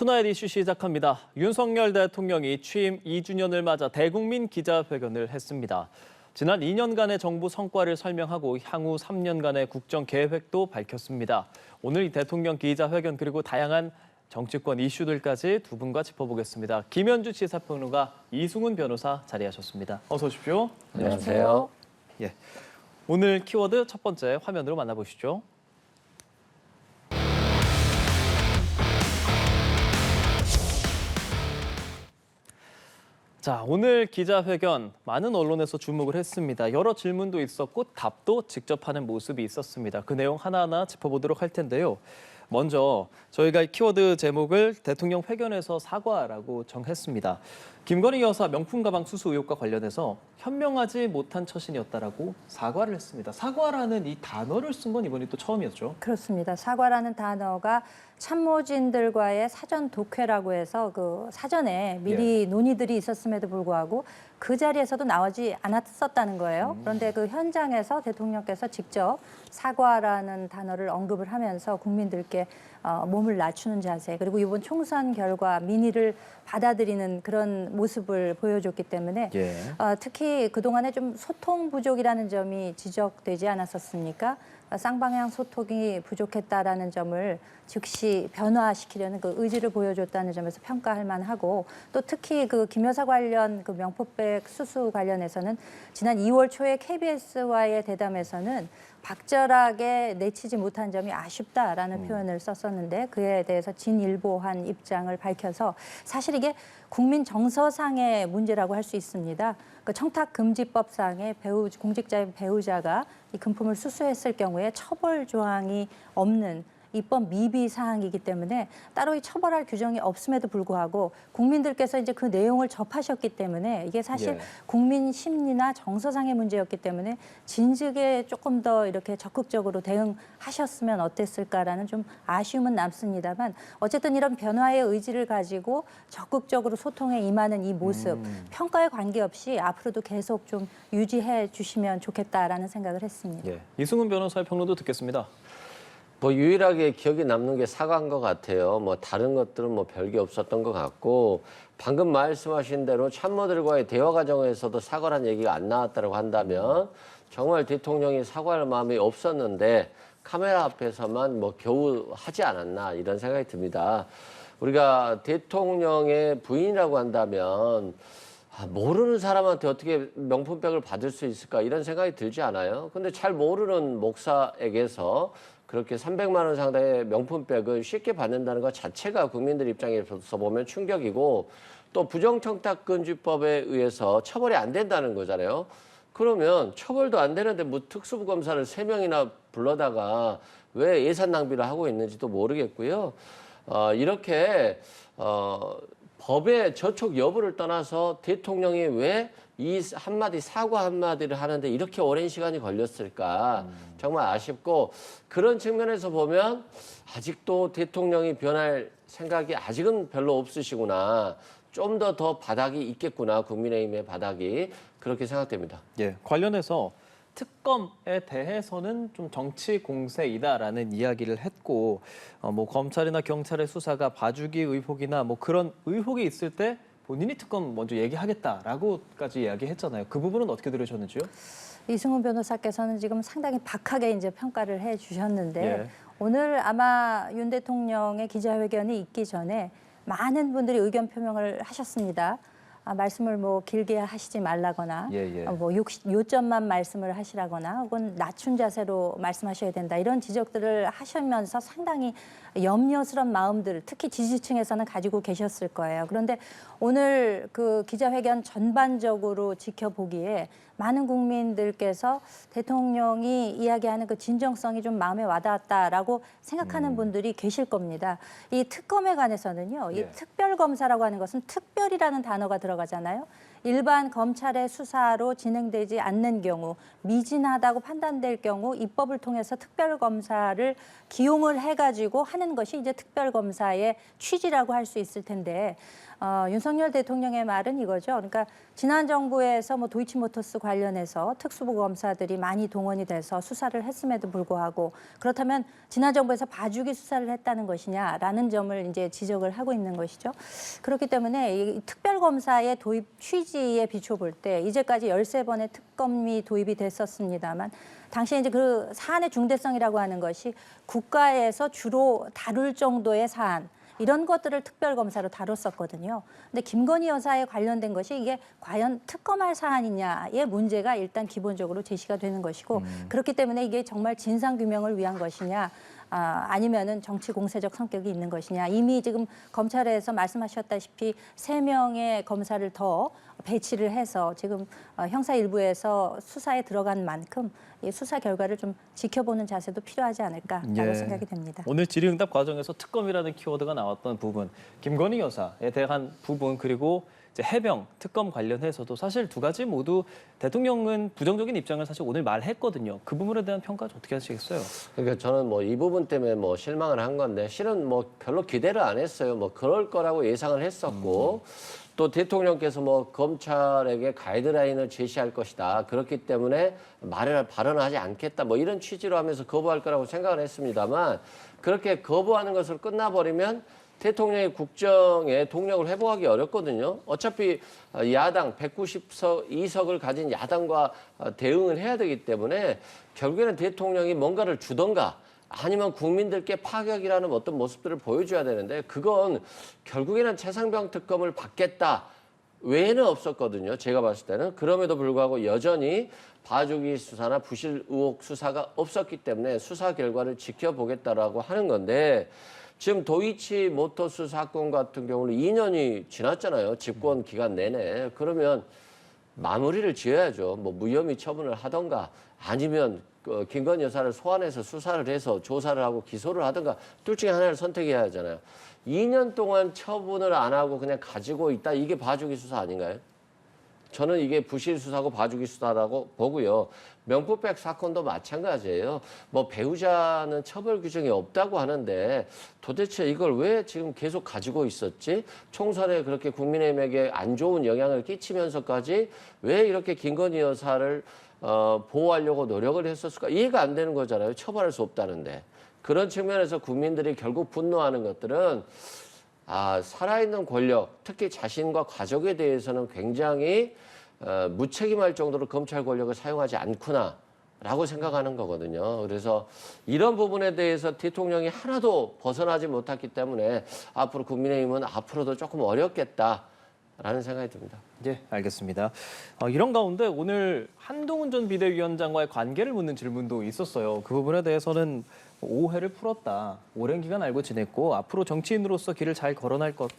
투나잇 이슈 시작합니다. 윤석열 대통령이 취임 2주년을 맞아 대국민 기자회견을 했습니다. 지난 2년간의 정부 성과를 설명하고 향후 3년간의 국정 계획도 밝혔습니다. 오늘 이 대통령 기자회견 그리고 다양한 정치권 이슈들까지 두 분과 짚어보겠습니다. 김현주 시사평론가, 이승훈 변호사 자리하셨습니다. 어서 오십시오. 안녕하세요. 예, 오늘 키워드 첫 번째 화면으로 만나보시죠. 자, 오늘 기자회견 많은 언론에서 주목을 했습니다. 여러 질문도 있었고 답도 직접 하는 모습이 있었습니다. 그 내용 하나하나 짚어보도록 할 텐데요. 먼저 저희가 키워드 제목을 대통령 회견에서 사과라고 정했습니다. 김건희 여사 명품 가방 수수 의혹과 관련해서 현명하지 못한 처신이었다라고 사과를 했습니다. 사과라는 이 단어를 쓴 건 이번이 또 처음이었죠. 그렇습니다. 사과라는 단어가 참모진들과의 사전 독회라고 해서 그 사전에 미리 논의들이 있었음에도 불구하고 그 자리에서도 나오지 않았었다는 거예요. 그런데 그 현장에서 대통령께서 직접 사과라는 단어를 언급을 하면서 국민들께 몸을 낮추는 자세, 그리고 이번 총선 결과 민의를 받아들이는 그런 모습을 보여줬기 때문에 특히 그동안에 좀 소통 부족이라는 점이 지적되지 않았었습니까? 쌍방향 소통이 부족했다라는 점을 즉시 변화시키려는 그 의지를 보여줬다는 점에서 평가할 만하고, 또 특히 그 김 여사 관련 그 명품백 수수 관련해서는 지난 2월 초에 KBS와의 대담에서는 박절하게 내치지 못한 점이 아쉽다라는 표현을 썼었는데, 그에 대해서 진일보한 입장을 밝혀서 사실 이게 국민 정서상의 문제라고 할 수 있습니다. 그 청탁금지법상의 공직자인 배우자가 이 금품을 수수했을 경우에 처벌 조항이 없는 입법 미비 사항이기 때문에 따로 이 처벌할 규정이 없음에도 불구하고 국민들께서 이제 그 내용을 접하셨기 때문에 이게 사실 국민 심리나 정서상의 문제였기 때문에 진즉에 조금 더 이렇게 적극적으로 대응하셨으면 어땠을까라는 좀 아쉬움은 남습니다만, 어쨌든 이런 변화의 의지를 가지고 적극적으로 소통에 임하는 이 모습, 평가에 관계없이 앞으로도 계속 좀 유지해 주시면 좋겠다라는 생각을 했습니다. 이승훈 변호사의 평론도 듣겠습니다. 뭐 유일하게 기억에 남는 게 사과인 것 같아요. 뭐 다른 것들은 뭐 별게 없었던 것 같고, 방금 말씀하신 대로 참모들과의 대화 과정에서도 사과란 얘기가 안 나왔다고 한다면 정말 대통령이 사과할 마음이 없었는데 카메라 앞에서만 뭐 겨우 하지 않았나, 이런 생각이 듭니다. 우리가 대통령의 부인이라고 한다면 모르는 사람한테 어떻게 명품백을 받을 수 있을까, 이런 생각이 들지 않아요? 근데 잘 모르는 목사에게서 그렇게 300만 원 상당의 명품백을 쉽게 받는다는 것 자체가 국민들 입장에서 보면 충격이고, 또 부정청탁금지법에 의해서 처벌이 안 된다는 거잖아요. 그러면 처벌도 안 되는데 뭐 특수부검사를 3명이나 불러다가 왜 예산 낭비를 하고 있는지도 모르겠고요. 이렇게 법의 저촉 여부를 떠나서 대통령이 왜 이 한마디 사과 한마디를 하는데 이렇게 오랜 시간이 걸렸을까, 정말 아쉽고, 그런 측면에서 보면 아직도 대통령이 변할 생각이 아직은 별로 없으시구나, 좀 더 바닥이 있겠구나, 국민의힘의 바닥이, 그렇게 생각됩니다. 관련해서 특검에 대해서는 좀 정치 공세이다라는 이야기를 했고, 뭐 검찰이나 경찰의 수사가 봐주기 의혹이나 뭐 그런 의혹이 있을 때 본인이 특검 먼저 얘기하겠다라고까지 이야기했잖아요. 그 부분은 어떻게 들으셨는지요? 이승훈 변호사께서는 지금 상당히 박하게 이제 평가를 해주셨는데, 오늘 아마 윤 대통령의 기자회견이 있기 전에 많은 분들이 의견 표명을 하셨습니다. 말씀을 뭐 길게 하시지 말라거나, 뭐 요점만 말씀을 하시라거나, 혹은 낮춘 자세로 말씀하셔야 된다, 이런 지적들을 하시면서 상당히 염려스러운 마음들, 특히 지지층에서는 가지고 계셨을 거예요. 그런데 오늘 그 기자회견 전반적으로 지켜보기에 많은 국민들께서 대통령이 이야기하는 그 진정성이 좀 마음에 와닿았다라고 생각하는 분들이 계실 겁니다. 이 특검에 관해서는요, 이 특별검사라고 하는 것은 특별이라는 단어가 들어가잖아요. 일반 검찰의 수사로 진행되지 않는 경우, 미진하다고 판단될 경우 입법을 통해서 특별검사를 기용을 해가지고 하는 것이 이제 특별검사의 취지라고 할 수 있을 텐데, 윤석열 대통령의 말은 이거죠. 그러니까 지난 정부에서 뭐 도이치모터스 관련해서 특수부 검사들이 많이 동원이 돼서 수사를 했음에도 불구하고 그렇다면 지난 정부에서 봐주기 수사를 했다는 것이냐라는 점을 이제 지적을 하고 있는 것이죠. 그렇기 때문에 이 특별검사의 도입 취지에 비춰볼 때 이제까지 13번의 특검이 도입이 됐었습니다만 당시에 이제 그 사안의 중대성이라고 하는 것이 국가에서 주로 다룰 정도의 사안 이런 것들을 특별검사로 다뤘었거든요. 근데 김건희 여사에 관련된 것이 이게 과연 특검할 사안이냐의 문제가 일단 기본적으로 제시가 되는 것이고 그렇기 때문에 이게 정말 진상규명을 위한 것이냐 아니면은 정치 공세적 성격이 있는 것이냐. 이미 지금 검찰에서 말씀하셨다시피 3명의 검사를 더 배치를 해서 지금 형사 일부에서 수사에 들어간 만큼 이 수사 결과를 좀 지켜보는 자세도 필요하지 않을까라고 생각이 됩니다. 오늘 질의응답 과정에서 특검이라는 키워드가 나왔던 부분, 김건희 여사에 대한 부분 그리고 이제 해병 특검 관련해서도 사실 두 가지 모두 대통령은 부정적인 입장을 사실 오늘 말했거든요. 그 부분에 대한 평가 어떻게 하시겠어요? 그러니까 저는 뭐 이 부분 때문에 뭐 실망을 한 건데 실은 뭐 별로 기대를 안 했어요. 뭐 그럴 거라고 예상을 했었고 또 대통령께서 뭐 검찰에게 가이드라인을 제시할 것이다. 그렇기 때문에 발언을 하지 않겠다. 뭐 이런 취지로 하면서 거부할 거라고 생각을 했습니다만 그렇게 거부하는 것으로 끝나버리면 대통령의 국정에 동력을 회복하기 어렵거든요. 어차피 야당 192석을 가진 야당과 대응을 해야 되기 때문에 결국에는 대통령이 뭔가를 주던가 아니면 국민들께 파격이라는 어떤 모습들을 보여줘야 되는데 그건 결국에는 최상병 특검을 받겠다 외에는 없었거든요. 제가 봤을 때는. 그럼에도 불구하고 여전히 봐주기 수사나 부실 의혹 수사가 없었기 때문에 수사 결과를 지켜보겠다라고 하는 건데 지금 도이치 모터스 사건 같은 경우는 2년이 지났잖아요. 집권 기간 내내. 그러면 마무리를 지어야죠. 뭐 무혐의 처분을 하던가 아니면 김건희 여사를 소환해서 수사를 해서 조사를 하고 기소를 하던가 둘 중에 하나를 선택해야 하잖아요. 2년 동안 처분을 안 하고 그냥 가지고 있다. 이게 봐주기 수사 아닌가요? 저는 이게 부실 수사고 봐주기 수사라고 보고요. 명품백 사건도 마찬가지예요. 뭐 배우자는 처벌 규정이 없다고 하는데 도대체 이걸 왜 지금 계속 가지고 있었지? 총선에 그렇게 국민의힘에게 안 좋은 영향을 끼치면서까지 왜 이렇게 김건희 여사를 보호하려고 노력을 했었을까? 이해가 안 되는 거잖아요. 처벌할 수 없다는데. 그런 측면에서 국민들이 결국 분노하는 것들은 살아있는 권력, 특히 자신과 가족에 대해서는 굉장히 무책임할 정도로 검찰 권력을 사용하지 않구나라고 생각하는 거거든요. 그래서 이런 부분에 대해서 대통령이 하나도 벗어나지 못했기 때문에 앞으로 국민의힘은 앞으로도 조금 어렵겠다라는 생각이 듭니다. 예, 알겠습니다. 이런 가운데 오늘 한동훈 전 비대위원장과의 관계를 묻는 질문도 있었어요. 그 부분에 대해서는 오해를 풀었다. 오랜 기간 알고 지냈고 앞으로 정치인으로서 길을 잘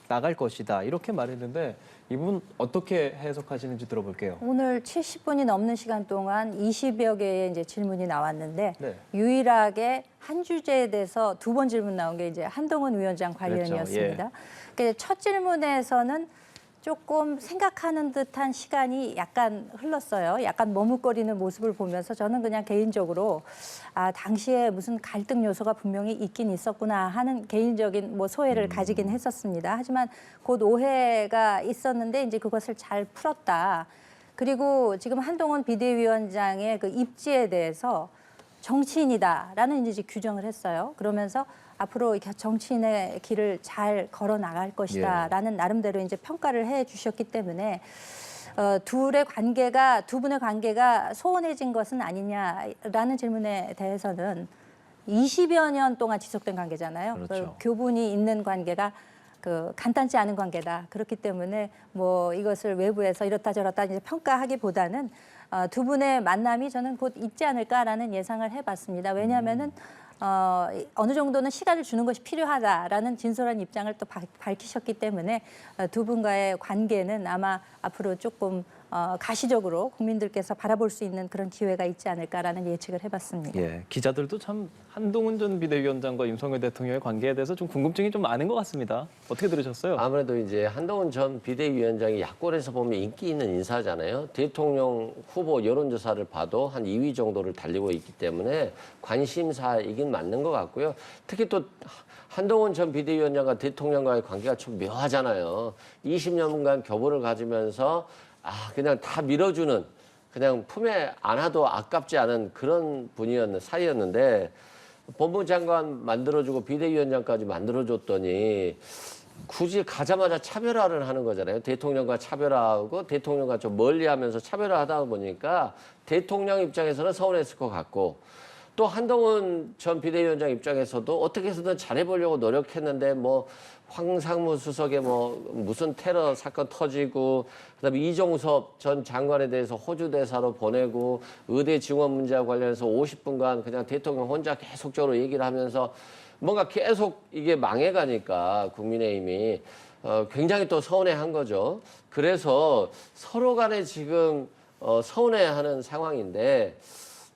나갈 것이다. 이렇게 말했는데 이 부분 어떻게 해석하시는지 들어볼게요. 오늘 70분이 넘는 시간 동안 20여 개의 이제 질문이 나왔는데 네. 유일하게 한 주제에 대해서 2번 질문 나온 게 이제 한동훈 위원장 관련이었습니다. 그래서 첫 질문에서는 조금 생각하는 듯한 시간이 약간 흘렀어요. 약간 머뭇거리는 모습을 보면서 저는 그냥 개인적으로 당시에 무슨 갈등 요소가 분명히 있긴 있었구나 하는 개인적인 뭐 소회를 가지긴 했었습니다. 하지만 곧 오해가 있었는데 이제 그것을 잘 풀었다. 그리고 지금 한동훈 비대위원장의 그 입지에 대해서 정치인이다라는 이제 규정을 했어요. 그러면서 앞으로 정치인의 길을 잘 걸어 나갈 것이다라는 나름대로 이제 평가를 해 주셨기 때문에 두 분의 관계가 소원해진 것은 아니냐라는 질문에 대해서는 20여 년 동안 지속된 관계잖아요. 그렇죠. 교분이 있는 관계가 간단치 않은 관계다. 그렇기 때문에 뭐 이것을 외부에서 이렇다 저렇다 이제 평가하기보다는 두 분의 만남이 저는 곧 있지 않을까라는 예상을 해봤습니다. 왜냐하면은 어느 정도는 시간을 주는 것이 필요하다라는 진솔한 입장을 또 밝히셨기 때문에 두 분과의 관계는 아마 앞으로 조금 가시적으로 국민들께서 바라볼 수 있는 그런 기회가 있지 않을까라는 예측을 해봤습니다. 예, 기자들도 참 한동훈 전 비대위원장과 윤석열 대통령의 관계에 대해서 좀 궁금증이 좀 많은 것 같습니다. 어떻게 들으셨어요? 아무래도 이제 한동훈 전 비대위원장이 야권에서 보면 인기 있는 인사잖아요. 대통령 후보 여론조사를 봐도 한 2위 정도를 달리고 있기 때문에 관심사이긴 맞는 것 같고요. 특히 또 한동훈 전 비대위원장과 대통령과의 관계가 좀 묘하잖아요. 20년간 교부를 가지면서 그냥 다 밀어주는 그냥 품에 안아도 아깝지 않은 그런 사이였는데 법무장관 만들어주고 비대위원장까지 만들어줬더니 굳이 가자마자 차별화를 하는 거잖아요. 대통령과 차별화하고 대통령과 좀 멀리하면서 차별화하다 보니까 대통령 입장에서는 서운했을 것 같고 또 한동훈 전 비대위원장 입장에서도 어떻게 해서든 잘해보려고 노력했는데 뭐 황상무 수석의 뭐 무슨 테러 사건 터지고 그다음에 이종섭 전 장관에 대해서 호주 대사로 보내고 의대 지원 문제와 관련해서 50분간 그냥 대통령 혼자 계속적으로 얘기를 하면서 뭔가 계속 이게 망해가니까 국민의힘이 굉장히 또 서운해한 거죠. 그래서 서로 간에 지금 서운해하는 상황인데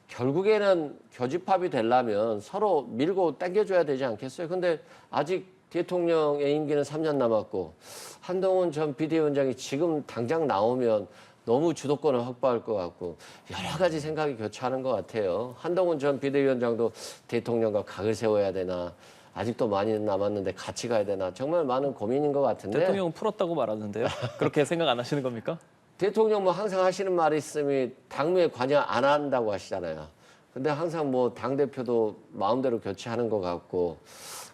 결국에는 교집합이 되려면 서로 밀고 당겨줘야 되지 않겠어요? 근데 아직 대통령의 임기는 3년 남았고 한동훈 전 비대위원장이 지금 당장 나오면 너무 주도권을 확보할 것 같고 여러 가지 생각이 교차하는 것 같아요. 한동훈 전 비대위원장도 대통령과 각을 세워야 되나 아직도 많이 남았는데 같이 가야 되나 정말 많은 고민인 것 같은데 대통령은 풀었다고 말하는데요. 그렇게 생각 안 하시는 겁니까? 대통령 뭐 항상 하시는 말이 있으면 당무에 관여 안 한다고 하시잖아요. 근데 항상 뭐 당대표도 마음대로 교체하는 것 같고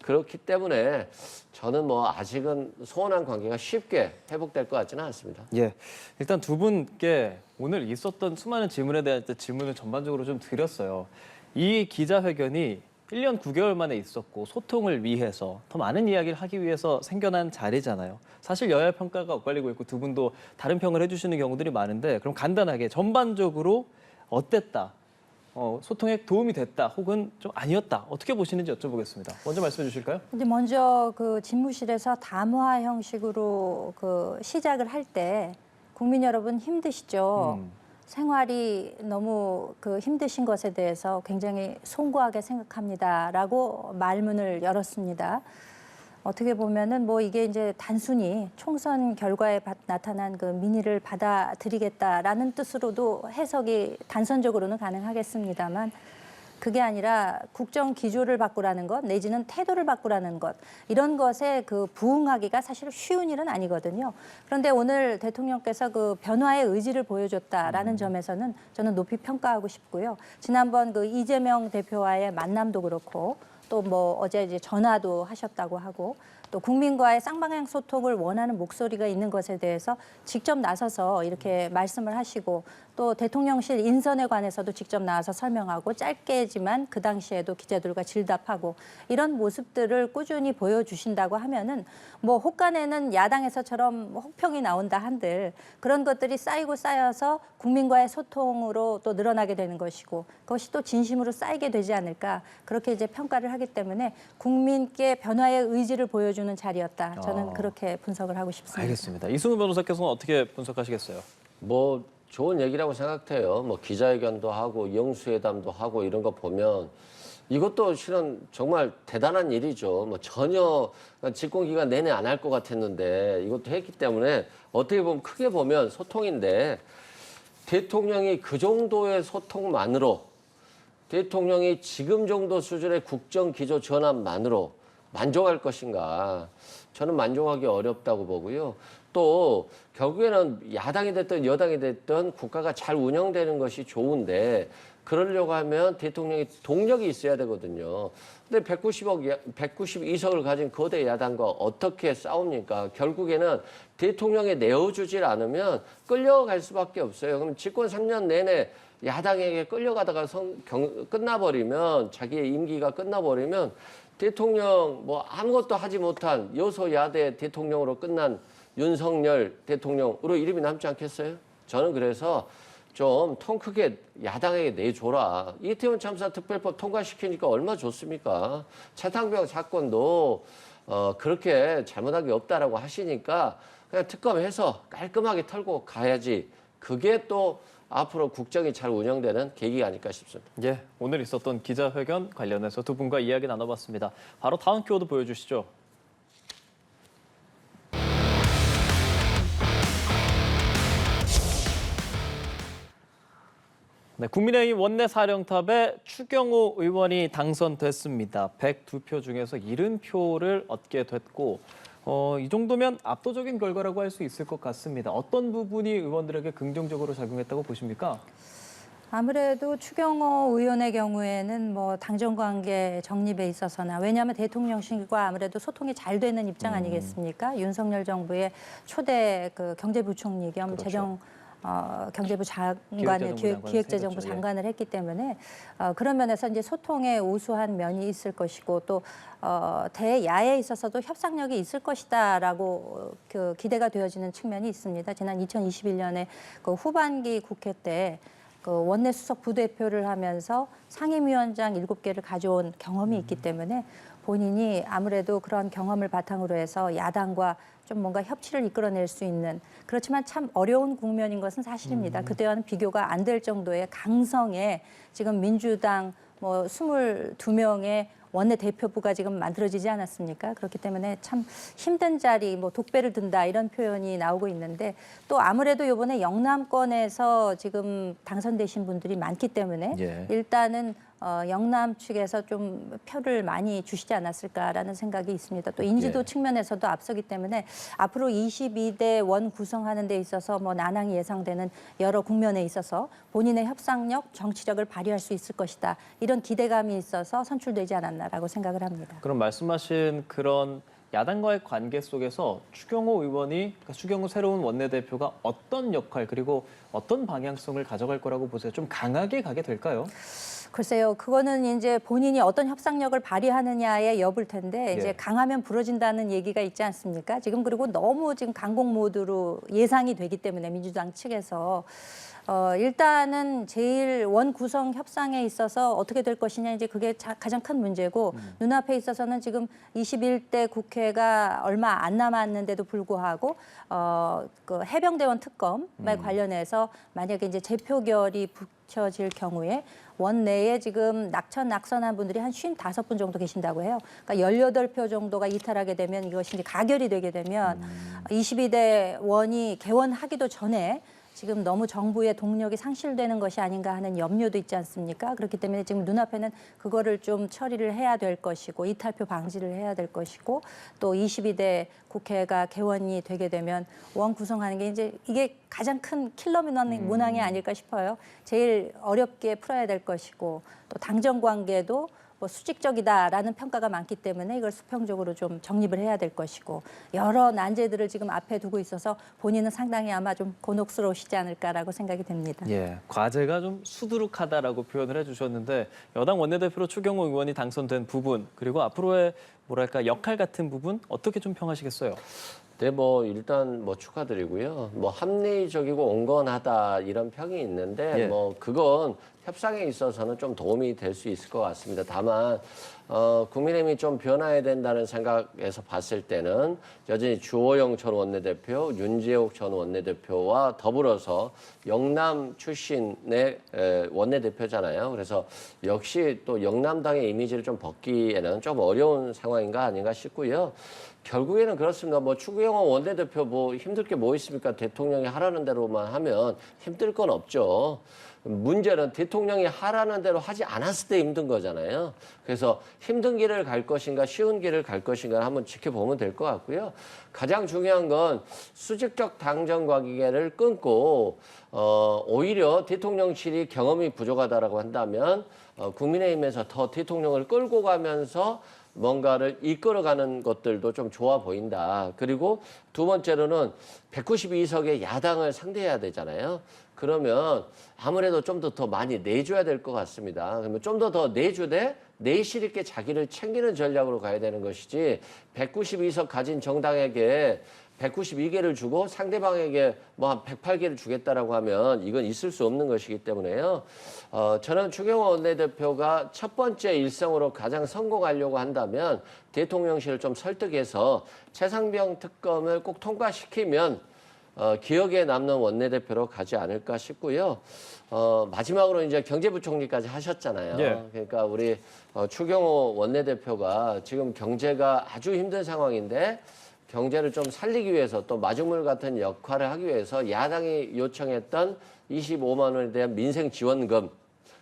그렇기 때문에 저는 뭐 아직은 소원한 관계가 쉽게 회복될 것 같지는 않습니다. 예, 일단 두 분께 오늘 있었던 수많은 질문에 대한 질문을 전반적으로 좀 드렸어요. 이 기자회견이 1년 9개월 만에 있었고 소통을 위해서 더 많은 이야기를 하기 위해서 생겨난 자리잖아요. 사실 여야 평가가 엇갈리고 있고 두 분도 다른 평을 해주시는 경우들이 많은데 그럼 간단하게 전반적으로 어땠다? 소통에 도움이 됐다 혹은 좀 아니었다 어떻게 보시는지 여쭤보겠습니다. 먼저 말씀해 주실까요? 근데 먼저 그 집무실에서 담화 형식으로 그 시작을 할 때 국민 여러분 힘드시죠? 생활이 너무 그 힘드신 것에 대해서 굉장히 송구하게 생각합니다라고 말문을 열었습니다. 어떻게 보면은 뭐 이게 이제 단순히 총선 결과에 나타난 그 민의를 받아들이겠다라는 뜻으로도 해석이 단선적으로는 가능하겠습니다만 그게 아니라 국정 기조를 바꾸라는 것 내지는 태도를 바꾸라는 것 이런 것에 그 부응하기가 사실 쉬운 일은 아니거든요. 그런데 오늘 대통령께서 그 변화의 의지를 보여줬다라는 점에서는 저는 높이 평가하고 싶고요. 지난번 그 이재명 대표와의 만남도 그렇고 또 뭐 어제 이제 전화도 하셨다고 하고 또 국민과의 쌍방향 소통을 원하는 목소리가 있는 것에 대해서 직접 나서서 이렇게 말씀을 하시고 또 대통령실 인선에 관해서도 직접 나와서 설명하고 짧게지만 그 당시에도 기자들과 질답하고 이런 모습들을 꾸준히 보여주신다고 하면은 뭐 혹간에는 야당에서처럼 혹평이 나온다 한들 그런 것들이 쌓이고 쌓여서 국민과의 소통으로 또 늘어나게 되는 것이고 그것이 또 진심으로 쌓이게 되지 않을까 그렇게 이제 평가를 하기 때문에 국민께 변화의 의지를 보여주는 자리였다. 저는 그렇게 분석을 하고 싶습니다. 알겠습니다. 이승우 변호사께서는 어떻게 분석하시겠어요? 뭐 좋은 얘기라고 생각해요. 뭐 기자회견도 하고 영수회담도 하고 이런 거 보면 이것도 실은 정말 대단한 일이죠. 뭐 전혀 집권 기간 내내 안 할 것 같았는데 이것도 했기 때문에 어떻게 보면 크게 보면 소통인데 대통령이 그 정도의 소통만으로 대통령이 지금 정도 수준의 국정 기조 전환만으로 만족할 것인가? 저는 만족하기 어렵다고 보고요. 또 결국에는 야당이 됐든 여당이 됐든 국가가 잘 운영되는 것이 좋은데 그러려고 하면 대통령이 동력이 있어야 되거든요. 근데 192석을 가진 거대 야당과 어떻게 싸웁니까? 결국에는 대통령이 내어주질 않으면 끌려갈 수밖에 없어요. 그럼 집권 3년 내내 야당에게 끌려가다가 끝나버리면 자기의 임기가 끝나버리면 대통령 뭐 아무것도 하지 못한 여소야대 대통령으로 끝난 윤석열 대통령으로 이름이 남지 않겠어요? 저는 그래서 좀 통 크게 야당에게 내줘라. 이태원 참사 특별법 통과시키니까 얼마나 좋습니까? 차상병 사건도 그렇게 잘못한 게 없다라고 하시니까 그냥 특검해서 깔끔하게 털고 가야지. 그게 또 앞으로 국정이 잘 운영되는 계기가 아닐까 싶습니다. 예, 오늘 있었던 기자회견 관련해서 두 분과 이야기 나눠봤습니다. 바로 다음 키워드 보여주시죠. 네, 국민의힘 원내사령탑에 추경호 의원이 당선됐습니다. 102표 중에서 70표를 얻게 됐고 이 정도면 압도적인 결과라고 할 수 있을 것 같습니다. 어떤 부분이 의원들에게 긍정적으로 작용했다고 보십니까? 아무래도 추경호 의원의 경우에는 뭐 당정 관계 정립에 있어서나 왜냐하면 대통령실과 아무래도 소통이 잘 되는 입장 아니겠습니까? 윤석열 정부의 초대 그 경제부총리 겸 그렇죠. 재정 경제부 장관을 기획재정부 장관을 했기 때문에 그런 면에서 이제 소통에 우수한 면이 있을 것이고 또 대야에 있어서도 협상력이 있을 것이다라고 그 기대가 되어지는 측면이 있습니다. 지난 2021년에 그 후반기 국회 때 그 원내 수석 부대표를 하면서 상임위원장 7개를 가져온 경험이 있기 때문에 본인이 아무래도 그런 경험을 바탕으로 해서 야당과 좀 뭔가 협치를 이끌어낼 수 있는 그렇지만 참 어려운 국면인 것은 사실입니다. 그때와는 비교가 안 될 정도의 강성의 지금 민주당 뭐 22명의 원내 대표부가 지금 만들어지지 않았습니까? 그렇기 때문에 참 힘든 자리, 뭐 독배를 든다 이런 표현이 나오고 있는데 또 아무래도 이번에 영남권에서 지금 당선되신 분들이 많기 때문에 예. 일단은 영남 측에서 좀 표를 많이 주시지 않았을까라는 생각이 있습니다. 또 인지도 예. 측면에서도 앞서기 때문에 앞으로 22대 원 구성하는 데 있어서 뭐 난항이 예상되는 여러 국면에 있어서 본인의 협상력, 정치력을 발휘할 수 있을 것이다. 이런 기대감이 있어서 선출되지 않았나라고 생각을 합니다. 그럼 말씀하신 그런 야당과의 관계 속에서 추경호 의원이, 그러니까 추경호 새로운 원내대표가 어떤 역할 그리고 어떤 방향성을 가져갈 거라고 보세요? 좀 강하게 가게 될까요? 글쎄요, 그거는 이제 본인이 어떤 협상력을 발휘하느냐의 여부일 텐데 이제 예. 강하면 부러진다는 얘기가 있지 않습니까? 지금 그리고 너무 지금 강공 모드로 예상이 되기 때문에 민주당 측에서 일단은 제일 원 구성 협상에 있어서 어떻게 될 것이냐 이제 그게 가장 큰 문제고 눈앞에 있어서는 지금 21대 국회가 얼마 안 남았는데도 불구하고 그 해병대원 특검에 관련해서 만약에 이제 재표결이 붙여질 경우에 원내에 지금 낙선한 분들이 한 55분 정도 계신다고 해요. 그러니까 18표 정도가 이탈하게 되면 이것이 이제 가결이 되게 되면 22대 원이 개원하기도 전에 지금 너무 정부의 동력이 상실되는 것이 아닌가 하는 염려도 있지 않습니까? 그렇기 때문에 지금 눈앞에는 그거를 좀 처리를 해야 될 것이고 이탈표 방지를 해야 될 것이고 또 22대 국회가 개원이 되게 되면 원 구성하는 게 이제 이게 가장 큰 킬러 문항이 아닐까 싶어요. 제일 어렵게 풀어야 될 것이고 또 당정 관계도 뭐 수직적이다라는 평가가 많기 때문에 이걸 수평적으로 좀 정립을 해야 될 것이고 여러 난제들을 지금 앞에 두고 있어서 본인은 상당히 아마 좀 곤혹스러우시지 않을까라고 생각이 됩니다. 예, 과제가 좀 수두룩하다라고 표현을 해주셨는데 여당 원내대표로 추경호 의원이 당선된 부분 그리고 앞으로의 뭐랄까 역할 같은 부분 어떻게 좀 평하시겠어요? 네, 뭐 일단 뭐 축하드리고요. 뭐 합리적이고 온건하다 이런 평이 있는데 예. 뭐 그건 협상에 있어서는 좀 도움이 될 수 있을 것 같습니다. 다만 국민의힘이 좀 변화해야 된다는 생각에서 봤을 때는 여전히 주호영 전 원내대표, 윤재옥 전 원내대표와 더불어서 영남 출신의 원내대표잖아요. 그래서 역시 또 영남당의 이미지를 좀 벗기에는 좀 어려운 상황인가 아닌가 싶고요. 결국에는 그렇습니다. 뭐 추경호 원내대표 뭐 힘들 게 뭐 있습니까? 대통령이 하라는 대로만 하면 힘들 건 없죠. 문제는 대통령이 하라는 대로 하지 않았을 때 힘든 거잖아요. 그래서 힘든 길을 갈 것인가 쉬운 길을 갈 것인가 한번 지켜보면 될 것 같고요. 가장 중요한 건 수직적 당정 관계를 끊고 오히려 대통령실이 경험이 부족하다라고 한다면 국민의힘에서 더 대통령을 끌고 가면서 뭔가를 이끌어가는 것들도 좀 좋아 보인다. 그리고 두 번째로는 192석의 야당을 상대해야 되잖아요. 그러면 아무래도 좀 더 많이 내줘야 될 것 같습니다. 그러면 좀 더 내주되 내실 있게 자기를 챙기는 전략으로 가야 되는 것이지 192석 가진 정당에게 192개를 주고 상대방에게 뭐 한 108개를 주겠다라고 하면 이건 있을 수 없는 것이기 때문에요. 저는 추경호 원내대표가 첫 번째 일성으로 가장 성공하려고 한다면 대통령실을 좀 설득해서 최상병 특검을 꼭 통과시키면 기억에 남는 원내대표로 가지 않을까 싶고요. 마지막으로 이제 경제부총리까지 하셨잖아요. 예. 그러니까 우리 추경호 원내대표가 지금 경제가 아주 힘든 상황인데 경제를 좀 살리기 위해서 또 마중물 같은 역할을 하기 위해서 야당이 요청했던 25만 원에 대한 민생 지원금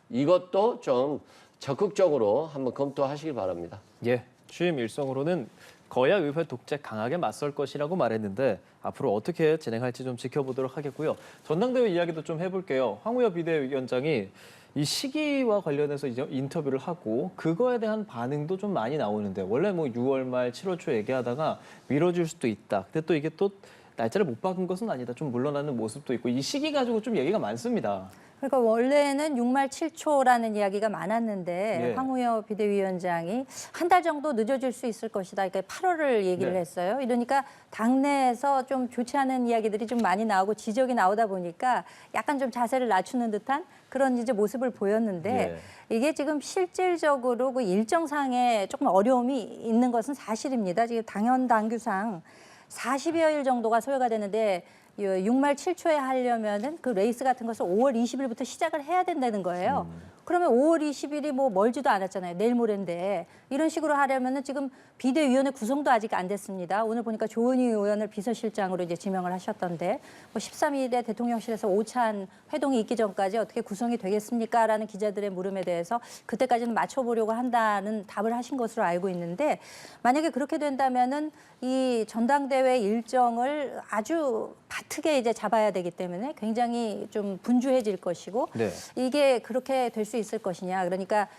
이것도 좀 적극적으로 한번 검토하시기 바랍니다. 예, 취임 일성으로는 거야 의회 독재 강하게 맞설 것이라고 말했는데 앞으로 어떻게 진행할지 좀 지켜보도록 하겠고요. 전당대회 이야기도 좀 해볼게요. 황우여 비대위원장이 이 시기와 관련해서 이제 인터뷰를 하고 그거에 대한 반응도 좀 많이 나오는데 원래 뭐 6월 말 7월 초 얘기하다가 미뤄질 수도 있다. 근데 또 이게 또 날짜를 못 박은 것은 아니다. 좀 물러나는 모습도 있고 이 시기 가지고 좀 얘기가 많습니다. 그러니까 원래는 6말 7초라는 이야기가 많았는데 예. 황우여 비대위원장이 한 달 정도 늦어질 수 있을 것이다. 그러니까 8월을 얘기를 네. 했어요. 이러니까 당내에서 좀 좋지 않은 이야기들이 좀 많이 나오고 지적이 나오다 보니까 약간 좀 자세를 낮추는 듯한 그런 이제 모습을 보였는데 이게 지금 실질적으로 그 일정상에 조금 어려움이 있는 것은 사실입니다. 지금 당연 당규상 40여일 정도가 소요가 되는데 6말 7초에 하려면은 그 레이스 같은 것을 5월 20일부터 시작을 해야 된다는 거예요. 그러면 5월 20일이 뭐 멀지도 않았잖아요. 내일 모레인데. 이런 식으로 하려면은 지금 비대위원회 구성도 아직 안 됐습니다. 오늘 보니까 조은희 의원을 비서실장으로 이제 지명을 하셨던데 뭐 13일에 대통령실에서 오찬 회동이 있기 전까지 어떻게 구성이 되겠습니까? 라는 기자들의 물음에 대해서 그때까지는 맞춰보려고 한다는 답을 하신 것으로 알고 있는데 만약에 그렇게 된다면은 이 전당대회 일정을 아주 바트게 이제 잡아야 되기 때문에 굉장히 좀 분주해질 것이고 네. 이게 그렇게 될 수 있을 것이냐. 그러니까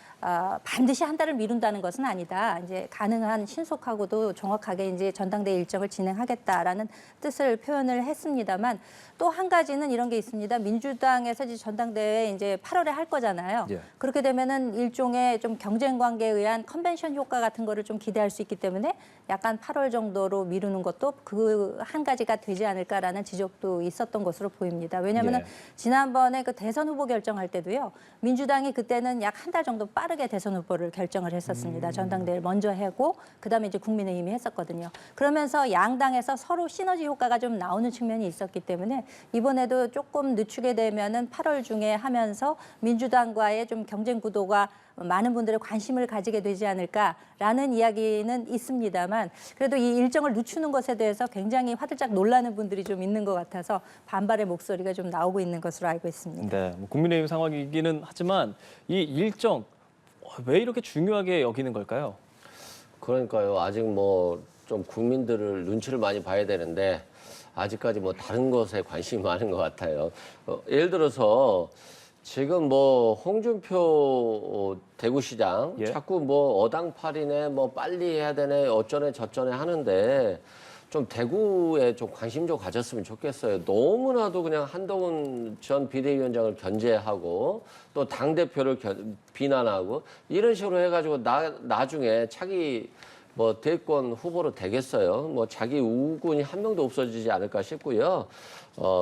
반드시 한 달을 미룬다는 것은 아니다. 이제 가능한 신속하고도 정확하게 이제 전당대회 일정을 진행하겠다라는 뜻을 표현을 했습니다만 또 한 가지는 이런 게 있습니다. 민주당에서 이제 전당대회 이제 8월에 할 거잖아요. 예. 그렇게 되면은 일종의 좀 경쟁 관계에 의한 컨벤션 효과 같은 거를 좀 기대할 수 있기 때문에 약간 8월 정도로 미루는 것도 그 한 가지가 되지 않을까라는 지적도 있었던 것으로 보입니다. 왜냐하면 예. 지난번에 그 대선 후보 결정할 때도요. 민주당이 그때는 약 한 달 정도 빠르게 대선 후보를 결정을 했었습니다. 전당대회를 먼저 하고 그다음에 이제 국민의힘이 했었거든요. 그러면서 양당에서 서로 시너지 효과가 좀 나오는 측면이 있었기 때문에 이번에도 조금 늦추게 되면은 8월 중에 하면서 민주당과의 좀 경쟁 구도가 많은 분들의 관심을 가지게 되지 않을까라는 이야기는 있습니다만 그래도 이 일정을 늦추는 것에 대해서 굉장히 화들짝 놀라는 분들이 좀 있는 것 같아서 반발의 목소리가 좀 나오고 있는 것으로 알고 있습니다. 네, 뭐 국민의힘 상황이기는 하지만 이 일정 왜 이렇게 중요하게 여기는 걸까요? 그러니까요. 아직 뭐 좀 국민들을 눈치를 많이 봐야 되는데 아직까지 뭐 다른 것에 관심이 많은 것 같아요. 예를 들어서 지금 뭐 홍준표 대구시장 예. 자꾸 뭐 어당팔이네 뭐 빨리 해야 되네 어쩌네 저쩌네 하는데 좀 대구에 좀 관심 좀 가졌으면 좋겠어요. 너무나도 그냥 한동훈 전 비대위원장을 견제하고 또 당대표를 비난하고 이런 식으로 해가지고 나중에 차기 뭐 대권 후보로 되겠어요. 뭐 자기 우군이 한 명도 없어지지 않을까 싶고요.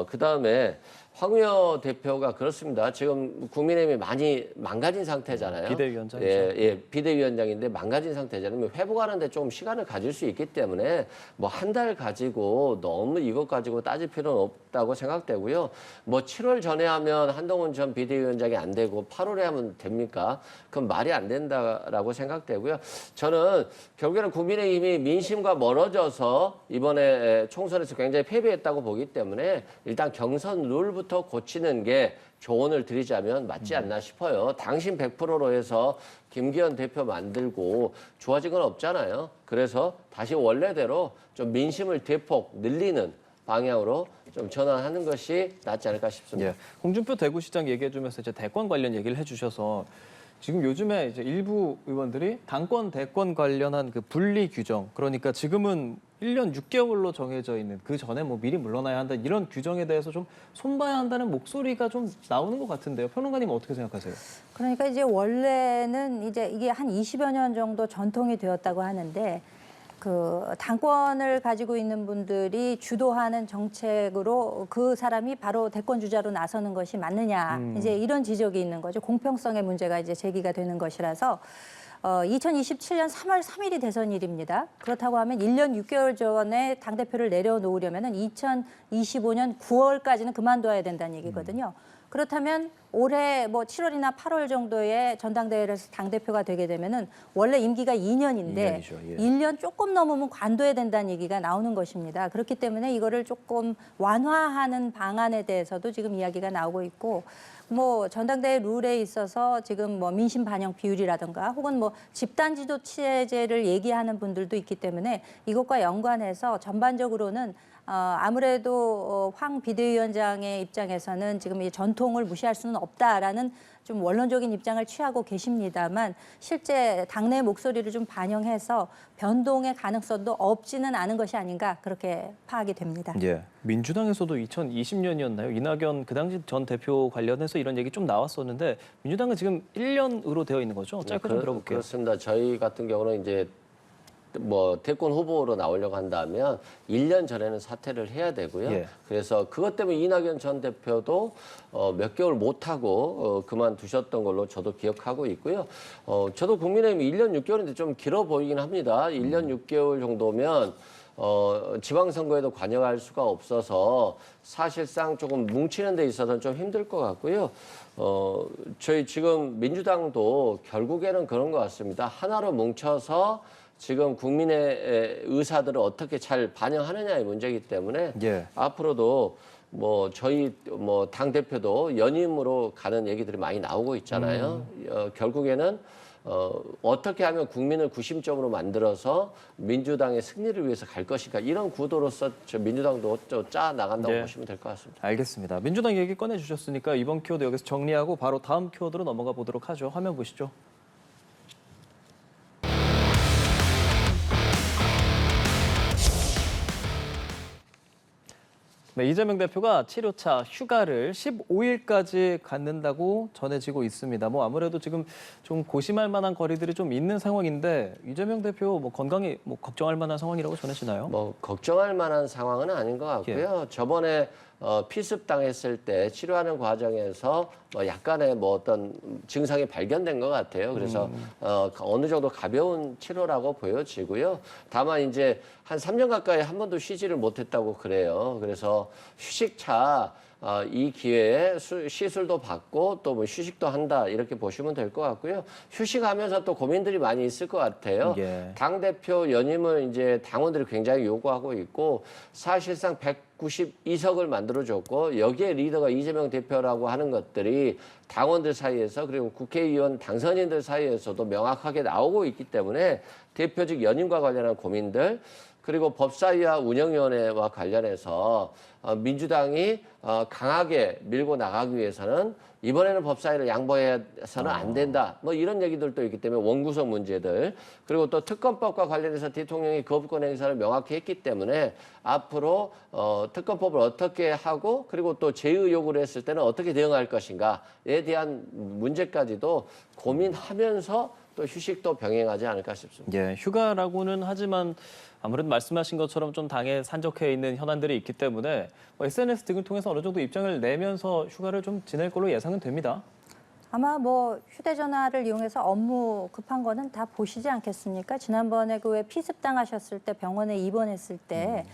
그다음에 황우여 대표가 그렇습니다. 지금 국민의힘이 많이 망가진 상태잖아요. 비대위원장이죠. 예, 비대위원장인데 망가진 상태잖아요. 회복하는데 좀 시간을 가질 수 있기 때문에 뭐 한 달 가지고 너무 이것 가지고 따질 필요는 없다고 생각되고요. 뭐 7월 전에 하면 한동훈 전 비대위원장이 안 되고 8월에 하면 됩니까? 그건 말이 안 된다라고 생각되고요. 저는 결국에는 국민의힘이 민심과 멀어져서 이번에 총선에서 굉장히 패배했다고 보기 때문에 일단 경선 룰부터 고치는 게 조언을 드리자면 맞지 않나 싶어요. 당신 100%로 해서 김기현 대표 만들고 좋아진 건 없잖아요. 그래서 다시 원래대로 좀 민심을 대폭 늘리는 방향으로 좀 전환하는 것이 낫지 않을까 싶습니다. 예, 홍준표 대구시장 얘기해주면서 이제 대권 관련 얘기를 해주셔서 지금 요즘에 이제 일부 의원들이 당권 대권 관련한 그 분리 규정, 그러니까 지금은 1년 6개월로 정해져 있는 그 전에 뭐 미리 물러나야 한다 이런 규정에 대해서 좀 손봐야 한다는 목소리가 좀 나오는 것 같은데요. 평론가님은 어떻게 생각하세요? 그러니까 이제 원래는 이제 이게 한 20여 년 정도 전통이 되었다고 하는데 그 당권을 가지고 있는 분들이 주도하는 정책으로 그 사람이 바로 대권 주자로 나서는 것이 맞느냐 이제 이런 지적이 있는 거죠. 공평성의 문제가 이제 제기가 되는 것이라서 2027년 3월 3일이 대선일입니다. 그렇다고 하면 1년 6개월 전에 당대표를 내려놓으려면 2025년 9월까지는 그만둬야 된다는 얘기거든요. 그렇다면 올해 뭐 7월이나 8월 정도에 전당대회에서 당대표가 되게 되면은 원래 임기가 2년인데 2년이죠, 예. 1년 조금 넘으면 관둬야 된다는 얘기가 나오는 것입니다. 그렇기 때문에 이거를 조금 완화하는 방안에 대해서도 지금 이야기가 나오고 있고 뭐 전당대회 룰에 있어서 지금 뭐 민심 반영 비율이라든가 혹은 뭐 집단 지도 체제를 얘기하는 분들도 있기 때문에 이것과 연관해서 전반적으로는 아무래도 황 비대위원장의 입장에서는 지금 이 전통을 무시할 수는 없다라는 좀 원론적인 입장을 취하고 계십니다만 실제 당내 목소리를 좀 반영해서 변동의 가능성도 없지는 않은 것이 아닌가 그렇게 파악이 됩니다. 예. 민주당에서도 2020년이었나요? 이낙연 그 당시 전 대표 관련해서 이런 얘기 좀 나왔었는데 민주당은 지금 1년으로 되어 있는 거죠? 짧게 좀 들어볼게요. 그렇습니다. 저희 같은 경우는 이제 뭐 대권 후보로 나오려고 한다면 1년 전에는 사퇴를 해야 되고요. 예. 그래서 그것 때문에 이낙연 전 대표도 몇 개월 못하고 그만두셨던 걸로 저도 기억하고 있고요. 저도 국민의힘 1년 6개월인데 좀 길어 보이긴 합니다. 1년 6개월 정도면 지방선거에도 관여할 수가 없어서 사실상 조금 뭉치는 데 있어서는 좀 힘들 것 같고요. 저희 지금 민주당도 결국에는 그런 것 같습니다. 하나로 뭉쳐서 지금 국민의 의사들을 어떻게 잘 반영하느냐의 문제이기 때문에 예. 앞으로도 뭐 저희 뭐 당 대표도 연임으로 가는 얘기들이 많이 나오고 있잖아요. 결국에는 어떻게 하면 국민을 구심점으로 만들어서 민주당의 승리를 위해서 갈 것인가 이런 구도로서 저 민주당도 짜 나간다고 네. 보시면 될 것 같습니다. 알겠습니다. 민주당 얘기 꺼내주셨으니까 이번 키워드 여기서 정리하고 바로 다음 키워드로 넘어가 보도록 하죠. 화면 보시죠. 네, 이재명 대표가 치료차 휴가를 15일까지 갖는다고 전해지고 있습니다. 뭐 아무래도 지금 좀 고심할 만한 거리들이 좀 있는 상황인데 이재명 대표 뭐 건강이 뭐 걱정할 만한 상황이라고 전해지나요? 뭐 걱정할 만한 상황은 아닌 것 같고요. 저번에 피습 당했을 때 치료하는 과정에서 뭐 약간의 뭐 어떤 증상이 발견된 것 같아요. 그래서 어느 정도 가벼운 치료라고 보여지고요. 다만 이제 한 3년 가까이 한 번도 쉬지를 못했다고 그래요. 그래서 휴식차 이 기회에 시술도 받고 또 뭐 휴식도 한다 이렇게 보시면 될 것 같고요. 휴식하면서 또 고민들이 많이 있을 것 같아요. 예. 당대표 연임을 이제 당원들이 굉장히 요구하고 있고 사실상 192석을 만들어줬고 여기에 리더가 이재명 대표라고 하는 것들이 당원들 사이에서 그리고 국회의원 당선인들 사이에서도 명확하게 나오고 있기 때문에 대표직 연임과 관련한 고민들 그리고 법사위와 운영위원회와 관련해서 민주당이 강하게 밀고 나가기 위해서는 이번에는 법사위를 양보해서는 안 된다. 뭐 이런 얘기들도 있기 때문에 원구성 문제들 그리고 또 특검법과 관련해서 대통령이 거부권 행사를 명확히 했기 때문에 앞으로 특검법을 어떻게 하고 그리고 또 제의 요구를 했을 때는 어떻게 대응할 것인가에 대한 문제까지도 고민하면서 또 휴식도 병행하지 않을까 싶습니다. 예, 휴가라고는 하지만 아무래도 말씀하신 것처럼 좀 당에 산적해 있는 현안들이 있기 때문에 뭐 SNS 등을 통해서 어느 정도 입장을 내면서 휴가를 좀 지낼 걸로 예상은 됩니다. 아마 뭐 휴대전화를 이용해서 업무 급한 거는 다 보시지 않겠습니까? 지난번에 그 왜 피습당하셨을 때 병원에 입원했을 때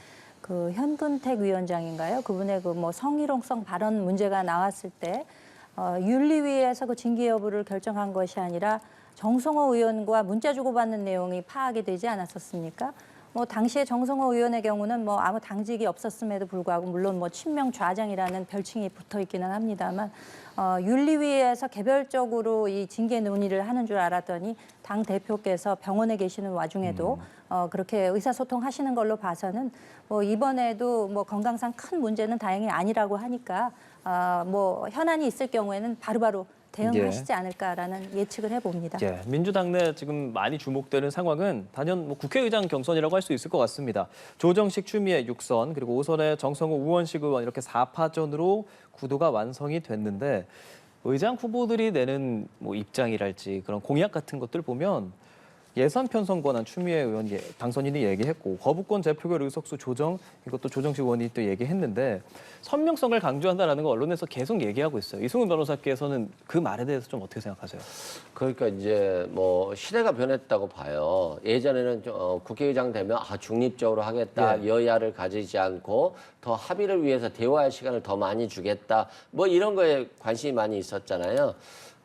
그 현근택 위원장인가요? 그분의 그 뭐 성희롱성 발언 문제가 나왔을 때 윤리위에서 그 징계 여부를 결정한 것이 아니라 정성호 의원과 문자 주고받는 내용이 파악이 되지 않았었습니까? 뭐 당시에 정성호 의원의 경우는 뭐 아무 당직이 없었음에도 불구하고 물론 뭐 친명 좌장이라는 별칭이 붙어 있기는 합니다만 윤리위에서 개별적으로 이 징계 논의를 하는 줄 알았더니 당 대표께서 병원에 계시는 와중에도 그렇게 의사소통하시는 걸로 봐서는 뭐 이번에도 뭐 건강상 큰 문제는 다행히 아니라고 하니까 뭐 현안이 있을 경우에는 바로바로 대응하시지 않을까라는 예측을 해봅니다. 예, 민주당 내 지금 많이 주목되는 상황은 단연 뭐 국회의장 경선이라고 할 수 있을 것 같습니다. 조정식 추미애 6선 그리고 5선의 정성호 우원식 의원 이렇게 4파전으로 구도가 완성이 됐는데 의장 후보들이 내는 뭐 입장이랄지 그런 공약 같은 것들 보면 예산 편성 권한 추미애 의원 당선인이 얘기했고 거부권 재표결 의석수 조정 이것도 조정식 의원이 또 얘기했는데 선명성을 강조한다라는 거 언론에서 계속 얘기하고 있어요. 이승훈 변호사께서는 그 말에 대해서 좀 어떻게 생각하세요? 그러니까 이제 뭐 시대가 변했다고 봐요. 예전에는 국회의장 되면 중립적으로 하겠다, 예. 여야를 가지지 않고 더 합의를 위해서 대화할 시간을 더 많이 주겠다, 뭐 이런 거에 관심이 많이 있었잖아요.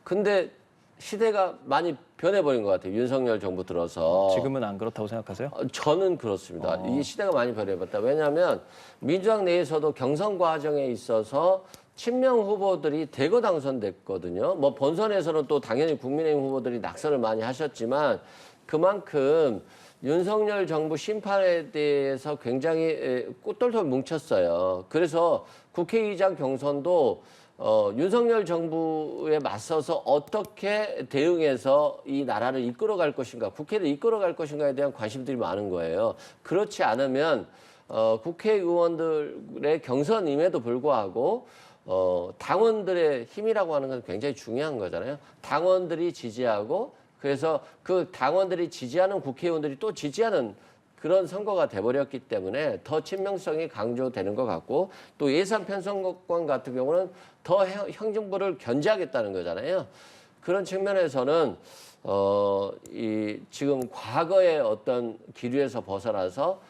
근데 시대가 많이 변해버린 것 같아요. 윤석열 정부 들어서. 지금은 안 그렇다고 생각하세요? 저는 그렇습니다. 이 시대가 많이 변해봤다. 왜냐하면 민주당 내에서도 경선 과정에 있어서 친명 후보들이 대거 당선됐거든요. 뭐 본선에서는 또 당연히 국민의힘 후보들이 낙선을 많이 하셨지만 그만큼 윤석열 정부 심판에 대해서 굉장히 ቁ똘똘 뭉쳤어요. 그래서 국회의장 경선도 윤석열 정부에 맞서서 어떻게 대응해서 이 나라를 이끌어갈 것인가, 국회를 이끌어갈 것인가에 대한 관심들이 많은 거예요. 그렇지 않으면 국회의원들의 경선임에도 불구하고 당원들의 힘이라고 하는 건 굉장히 중요한 거잖아요. 당원들이 지지하고 그래서 그 당원들이 지지하는 국회의원들이 또 지지하는 그런 선거가 돼버렸기 때문에 더 친명성이 강조되는 것 같고 또 예산 편성권 같은 경우는 더 행정부를 견제하겠다는 거잖아요. 그런 측면에서는 지금 과거의 어떤 기류에서 벗어나서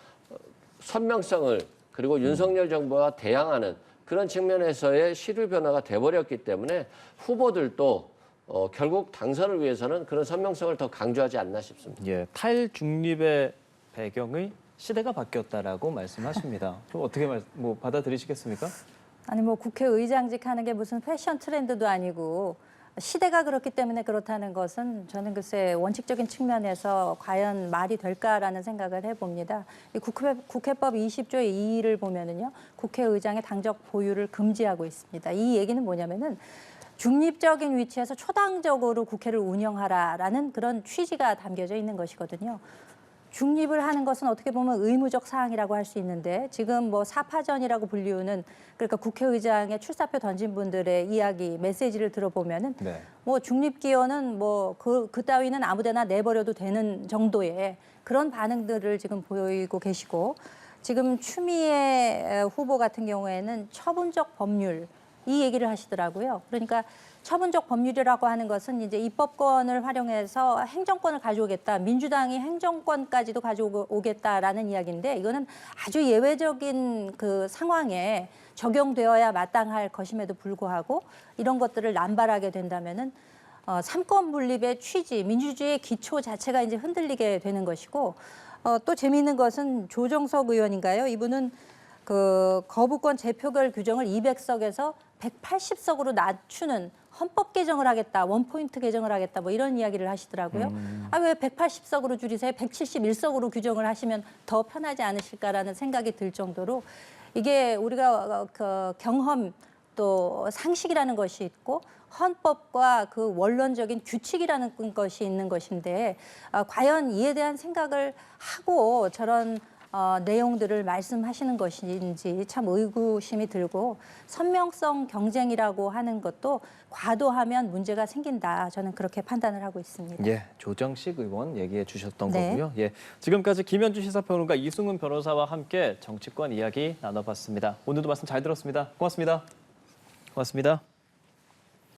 선명성을 그리고 윤석열 정부와 대항하는 그런 측면에서의 시류 변화가 돼버렸기 때문에 후보들도 결국 당선을 위해서는 그런 선명성을 더 강조하지 않나 싶습니다. 예, 탈중립의 배경의 시대가 바뀌었다라고 말씀하십니다. 그럼 어떻게 받아들이시겠습니까? 아니 뭐 국회의장직 하는 게 무슨 패션 트렌드도 아니고 시대가 그렇기 때문에 그렇다는 것은 저는 글쎄 원칙적인 측면에서 과연 말이 될까라는 생각을 해봅니다. 이 국회법 20조의 2를 보면은요, 국회의장의 당적 보유를 금지하고 있습니다. 이 얘기는 뭐냐면은 중립적인 위치에서 초당적으로 국회를 운영하라라는 그런 취지가 담겨져 있는 것이거든요. 중립을 하는 것은 어떻게 보면 의무적 사항이라고 할 수 있는데 지금 뭐 사파전이라고 불리우는 그러니까 국회의장의 출사표 던진 분들의 이야기 메시지를 들어보면은 네. 뭐 중립기원은 뭐 그 따위는 아무데나 내버려도 되는 정도의 그런 반응들을 지금 보이고 계시고 지금 추미애 후보 같은 경우에는 처분적 법률 이 얘기를 하시더라고요. 그러니까 처분적 법률이라고 하는 것은 이제 입법권을 활용해서 행정권을 가져오겠다, 민주당이 행정권까지도 가져오겠다라는 이야기인데 이거는 아주 예외적인 그 상황에 적용되어야 마땅할 것임에도 불구하고 이런 것들을 남발하게 된다면은 삼권 분립의 취지, 민주주의의 기초 자체가 이제 흔들리게 되는 것이고 또 재미있는 것은 조정석 의원인가요? 이분은 그 거부권 재표결 규정을 200석에서 180석으로 낮추는 헌법 개정을 하겠다, 원포인트 개정을 하겠다, 뭐 이런 이야기를 하시더라고요. 왜 180석으로 줄이세요? 171석으로 규정을 하시면 더 편하지 않으실까라는 생각이 들 정도로 이게 우리가 그 경험 또 상식이라는 것이 있고 헌법과 그 원론적인 규칙이라는 것이 있는 것인데 과연 이에 대한 생각을 하고 저런 내용들을 말씀하시는 것인지 참 의구심이 들고 선명성 경쟁이라고 하는 것도 과도하면 문제가 생긴다. 저는 그렇게 판단을 하고 있습니다. 예, 조정식 의원 얘기해 주셨던 네. 거고요. 예, 지금까지 김현주 시사평론가 이승훈 변호사와 함께 정치권 이야기 나눠봤습니다. 오늘도 말씀 잘 들었습니다. 고맙습니다. 고맙습니다.